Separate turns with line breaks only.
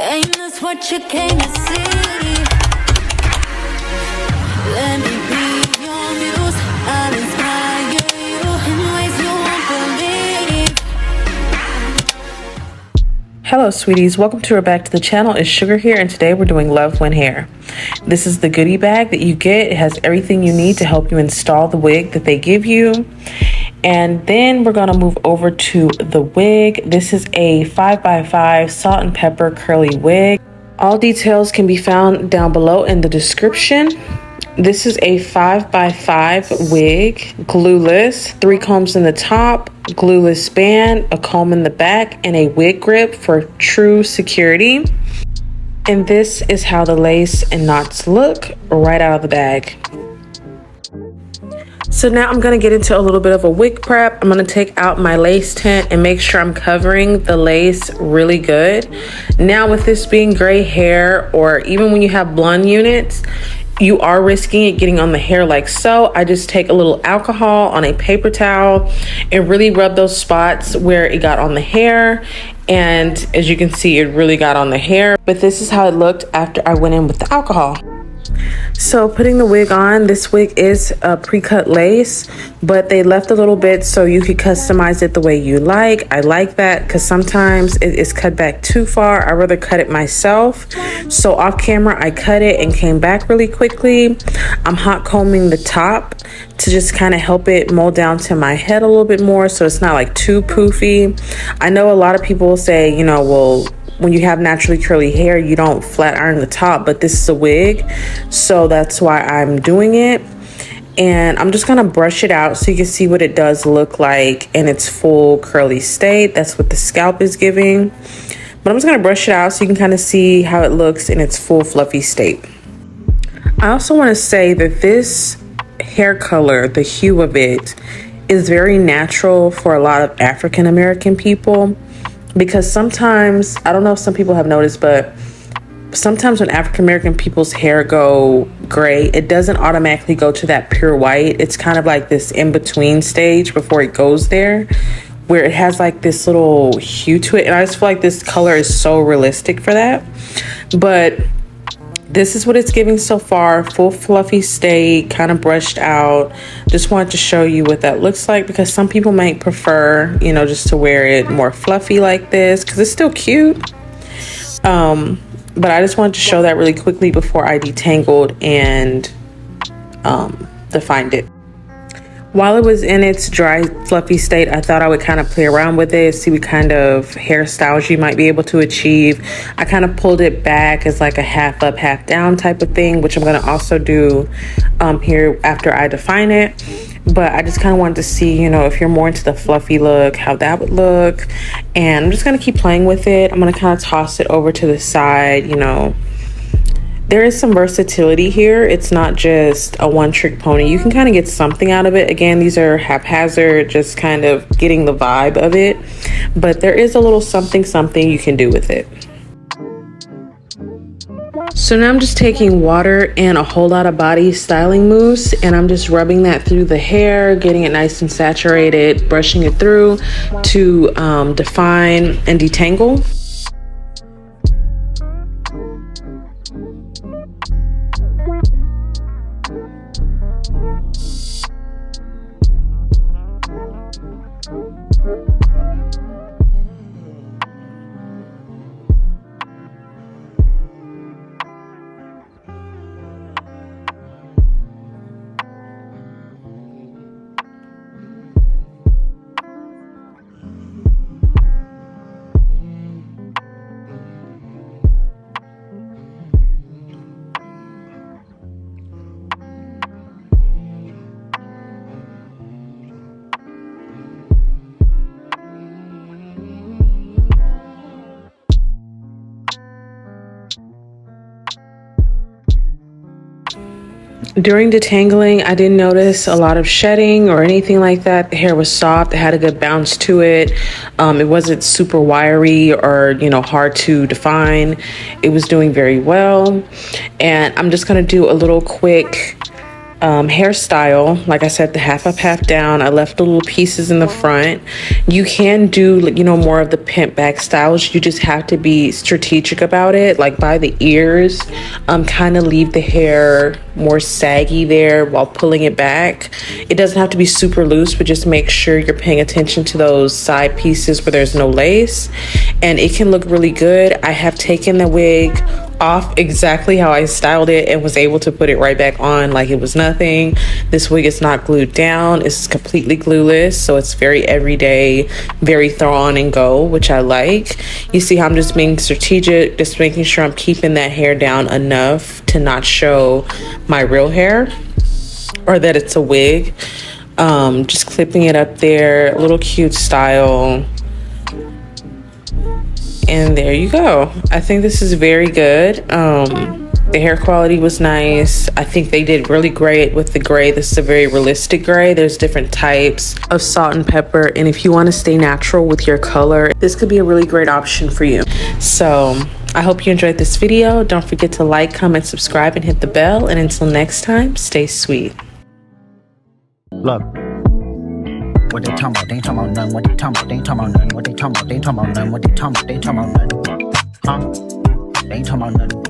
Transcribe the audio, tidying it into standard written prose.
Ain't this what you came to see? Let me be your muse. I'll inspire you in ways you won't believe.
Hello sweeties, welcome to or back to the channel. It's Sugar here, and today we're doing Luvwinhair. This is the goodie bag that you get. It has everything you need to help you install the wig that they give you. And then we're gonna move over to the wig. This is a 5x5 salt and pepper curly wig. All details can be found down below in the description. This is a 5x5 wig, glueless, 3 combs in the top, glueless band, a comb in the back, and a wig grip for true security. And this is how the lace and knots look right out of the bag. So now I'm gonna get into a little bit of a wig prep. I'm gonna take out my lace tint and make sure I'm covering the lace really good. Now with this being gray hair, or even when you have blonde units, you are risking it getting on the hair like so. I just take a little alcohol on a paper towel and really rub those spots where it got on the hair. And as you can see, it really got on the hair. But this is how it looked after I went in with the alcohol. So putting the wig on, this wig is a pre-cut lace, but they left a little bit so you could customize it the way you like. I like that because sometimes it is cut back too far. I'd rather cut it myself. So off camera, I cut it and came back really quickly. I'm hot combing the top to just kind of help it mold down to my head a little bit more so it's not like too poofy. I know a lot of people will say, you know, well, when you have naturally curly hair, you don't flat iron the top, but this is a wig, so that's why I'm doing it. And I'm just gonna brush it out so you can see what it does look like in its full curly state. That's what the scalp is giving. But I'm just gonna brush it out so you can kind of see how it looks in its full fluffy state. I also want to say that this hair color, the hue of it, is very natural for a lot of African American people. Because sometimes, I don't know if some people have noticed, but sometimes when African American people's hair go gray, it doesn't automatically go to that pure white. It's kind of like this in-between stage before it goes there, where it has like this little hue to it. And I just feel like this color is so realistic for that. But this is what it's giving so far. Full fluffy state, kind of brushed out. Just wanted to show you what that looks like because some people might prefer, you know, just to wear it more fluffy like this because it's still cute. But I just wanted to show that really quickly before I detangled and defined it. While it was in its dry, fluffy state, I thought I would kind of play around with it, see what kind of hairstyles you might be able to achieve. I kind of pulled it back as like a half up, half down type of thing, which I'm going to also do here after I define it. But I just kind of wanted to see, you know, if you're more into the fluffy look, how that would look. And I'm just going to keep playing with it. I'm going to kind of toss it over to the side, you know. There is some versatility here. It's not just a one-trick pony. You can kind of get something out of it. Again, these are haphazard, just kind of getting the vibe of it. But there is a little something you can do with it. So now I'm just taking water and a whole lot of body styling mousse, and I'm just rubbing that through the hair, getting it nice and saturated, brushing it through to define and detangle. During detangling, I didn't notice a lot of shedding or anything like that. The hair was soft. It had a good bounce to it. It wasn't super wiry or, you know, hard to define. It was doing very well. And I'm just going to do a little quick hairstyle. Like I said, the half up, half down. I left the little pieces in the front. You can do, you know, more of the pimp back styles. You just have to be strategic about it. Like by the ears, kind of leave the hair more saggy there while pulling it back. It doesn't have to be super loose, but just make sure you're paying attention to those side pieces where there's no lace, and it can look really good. I have taken the wig off exactly how I styled it and was able to put it right back on like it was nothing. This wig is not glued down. It's completely glueless, so it's very everyday, very throw on and go, which I like. You see how I'm just being strategic, just making sure I'm keeping that hair down enough to not show my real hair or that it's a wig. Just clipping it up there, a little cute style. And there you go. I think this is very good. The hair quality was nice. I think they did really great with the gray. This is a very realistic gray. There's different types of salt and pepper, and if you want to stay natural with your color, this could be a really great option for you. So I hope you enjoyed this video. Don't forget to like, comment, subscribe, and hit the bell. And until next time, stay sweet.
Look. What they talking about? They ain't talking about nothing. What they talking about? They ain't talking about nothing. What they talking about? They ain't talking about nothing. What they talking about? They ain't talking about nothing. Huh? They ain't talking about nothing.